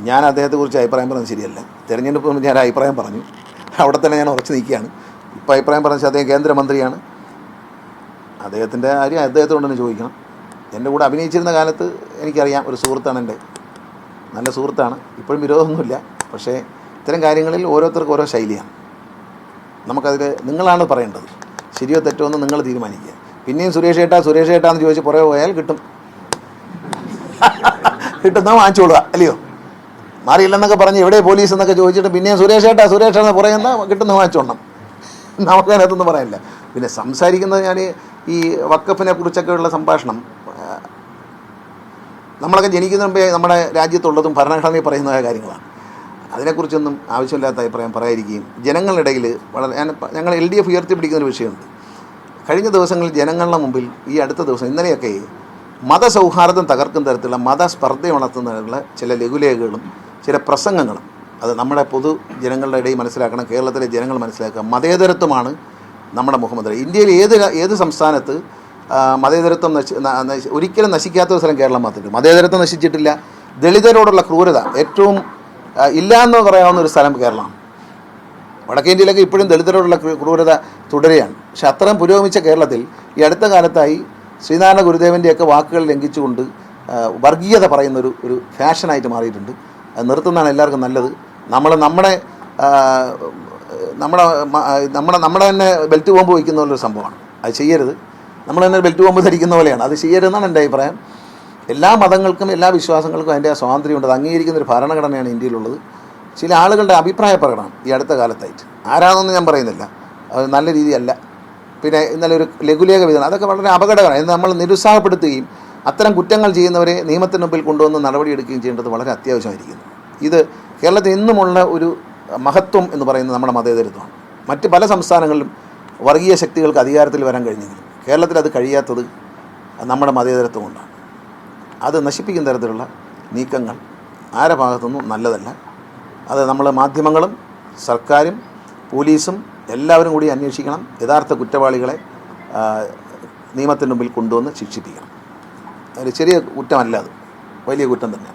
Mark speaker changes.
Speaker 1: ഞാൻ അദ്ദേഹത്തെക്കുറിച്ച് അഭിപ്രായം പറഞ്ഞത് ശരിയല്ല. തിരഞ്ഞെടുപ്പ് ഞാൻ അഭിപ്രായം പറഞ്ഞു, അവിടെ തന്നെ ഞാൻ ഉറച്ചു നിൽക്കുകയാണ്. ഇപ്പോൾ അഭിപ്രായം പറഞ്ഞാൽ അദ്ദേഹം കേന്ദ്രമന്ത്രിയാണ്. അദ്ദേഹത്തിൻ്റെ കാര്യം അദ്ദേഹത്തോട് തന്നെ ചോദിക്കണം. എൻ്റെ കൂടെ അഭിനയിച്ചിരുന്ന കാലത്ത് എനിക്കറിയാം, ഒരു സുഹൃത്താണ്, എൻ്റെ നല്ല സുഹൃത്താണ്. ഇപ്പോഴും വിരോധമൊന്നുമില്ല. പക്ഷേ ഇത്തരം കാര്യങ്ങളിൽ ഓരോരുത്തർക്കും ഓരോ ശൈലിയാണ്. നമുക്കതിൽ നിങ്ങളാണ് പറയേണ്ടത്. ശരിയോ തെറ്റോ എന്ന് നിങ്ങൾ തീരുമാനിക്കുക. പിന്നെയും സുരേഷ് ഏട്ടാന്ന് ചോദിച്ച് പുറകെ പോയാൽ കിട്ടും, കിട്ടുന്ന വാങ്ങിച്ചോളുക, അല്ലയോ? മാറിയില്ലെന്നൊക്കെ പറഞ്ഞ് എവിടെ പോലീസ് എന്നൊക്കെ ചോദിച്ചിട്ട് പിന്നെയും സുരേഷ് എന്ന് പറയുന്ന കിട്ടുന്ന വാങ്ങിച്ചോണം. നമുക്കതിനകത്തൊന്നും പറയാനില്ല. പിന്നെ സംസാരിക്കുന്നത്, ഞാൻ ഈ വഖഫിനെ കുറിച്ചൊക്കെയുള്ള സംഭാഷണം നമ്മളൊക്കെ ജനിക്കുന്ന മുമ്പേ നമ്മുടെ രാജ്യത്തുള്ളതും ഭരണഘടനയിൽ പറയുന്നതായ കാര്യങ്ങളാണ്. അതിനെക്കുറിച്ചൊന്നും ആവശ്യമില്ലാത്ത അഭിപ്രായം പറയാതിരിക്കുകയും ജനങ്ങളുടെ ഇടയിൽ വളരെ ഞങ്ങൾ LDF ഉയർത്തിപ്പിടിക്കുന്നൊരു വിഷയമുണ്ട്. കഴിഞ്ഞ ദിവസങ്ങളിൽ ജനങ്ങളുടെ മുമ്പിൽ ഈ അടുത്ത ദിവസം ഇന്നലെയൊക്കെ മതസൗഹാർദ്ദം തകർക്കുന്ന തരത്തിലുള്ള മതസ്പർദ്ധ ഉണർത്തുന്നതിനുള്ള ചില ലഘുലേഖകളും ചില പ്രസംഗങ്ങളും അത് നമ്മുടെ പൊതു ജനങ്ങളുടെ ഇടയിൽ മനസ്സിലാക്കണം. കേരളത്തിലെ ജനങ്ങൾ മനസ്സിലാക്കുക, മതേതരത്വമാണ് നമ്മുടെ മുഖമുദ്ര. ഇന്ത്യയിൽ ഏത് സംസ്ഥാനത്ത് മതേതരത്വം ഒരിക്കലും നശിക്കാത്ത ഒരു സ്ഥലം കേരളം മാത്രമേ. മതേതരത്വം നശിച്ചിട്ടില്ല. ദളിതരോടുള്ള ക്രൂരത ഏറ്റവും ഇല്ലയെന്ന് പറയാവുന്ന ഒരു സ്ഥലം കേരളമാണ്. വടക്കേ ഇന്ത്യയിലൊക്കെ ഇപ്പോഴും ദളിതരോടുള്ള ക്രൂരത തുടരുകയാണ്. പക്ഷെ അത്രയും പുരോഗമിച്ച കേരളത്തിൽ ഈ അടുത്ത കാലത്തായി ശ്രീനാരായണ ഗുരുദേവൻ്റെയൊക്കെ വാക്കുകൾ ലംഘിച്ചുകൊണ്ട് വർഗീയത പറയുന്നൊരു ഫാഷനായിട്ട് മാറിയിട്ടുണ്ട്. അത് നിർത്തുന്നതാണ് എല്ലാവർക്കും നല്ലത്. നമ്മുടെ തന്നെ ബെൽറ്റ് ബോംബ് വയ്ക്കുന്ന പോലൊരു സംഭവമാണ്. അത് ചെയ്യരുത്. നമ്മൾ തന്നെ ബെൽറ്റ് ബോംബ് ധരിക്കുന്ന പോലെയാണ്. അത് ചെയ്യരുതെന്നാണ് എൻ്റെ അഭിപ്രായം. എല്ലാ മതങ്ങൾക്കും എല്ലാ വിശ്വാസങ്ങൾക്കും അതിൻ്റെ സ്വാതന്ത്ര്യമുണ്ട്. അത് അംഗീകരിക്കുന്നൊരു ഭരണഘടനയാണ് ഇന്ത്യയിലുള്ളത്. ചില ആളുകളുടെ അഭിപ്രായ പ്രകടനം ഈ അടുത്ത കാലത്തായിട്ട്, ആരാണെന്ന് ഞാൻ പറയുന്നില്ല, അത് നല്ല രീതിയല്ല. പിന്നെ ഇന്നലെ ഒരു ലഘുലേഖ വിതരണം, അതൊക്കെ വളരെ അപകടകരമാണ്. എന്ന് നമ്മൾ നിരുത്സാഹപ്പെടുത്തുകയും അത്തരം കുറ്റങ്ങൾ ചെയ്യുന്നവരെ നിയമത്തിന് മുമ്പിൽ കൊണ്ടുവന്ന് നടപടിയെടുക്കുകയും ചെയ്യേണ്ടത് വളരെ അത്യാവശ്യമായിരിക്കുന്നു. ഇത് കേരളത്തിൽ ഇന്നുമുള്ള ഒരു മഹത്വം എന്ന് പറയുന്നത് നമ്മുടെ മതേതരത്വമാണ്. മറ്റ് പല സംസ്ഥാനങ്ങളിലും വർഗീയ ശക്തികൾക്ക് അധികാരത്തിൽ വരാൻ കഴിഞ്ഞെങ്കിലും കേരളത്തിൽ അത് കഴിയാത്തത് നമ്മുടെ മതേതരത്വം കൊണ്ടാണ്. അത് നശിപ്പിക്കുന്ന തരത്തിലുള്ള നീക്കങ്ങൾ ആരുടെ ഭാഗത്തുനിന്നും നല്ലതല്ല. അത് നമ്മൾ മാധ്യമങ്ങളും സർക്കാരും പോലീസും എല്ലാവരും കൂടി അന്വേഷിക്കണം. യഥാർത്ഥ കുറ്റവാളികളെ നിയമത്തിന് മുമ്പിൽ കൊണ്ടുവന്ന് ശിക്ഷിപ്പിക്കണം. ഒരു ചെറിയ കുറ്റമല്ല, അത് വലിയ കുറ്റം തന്നെ.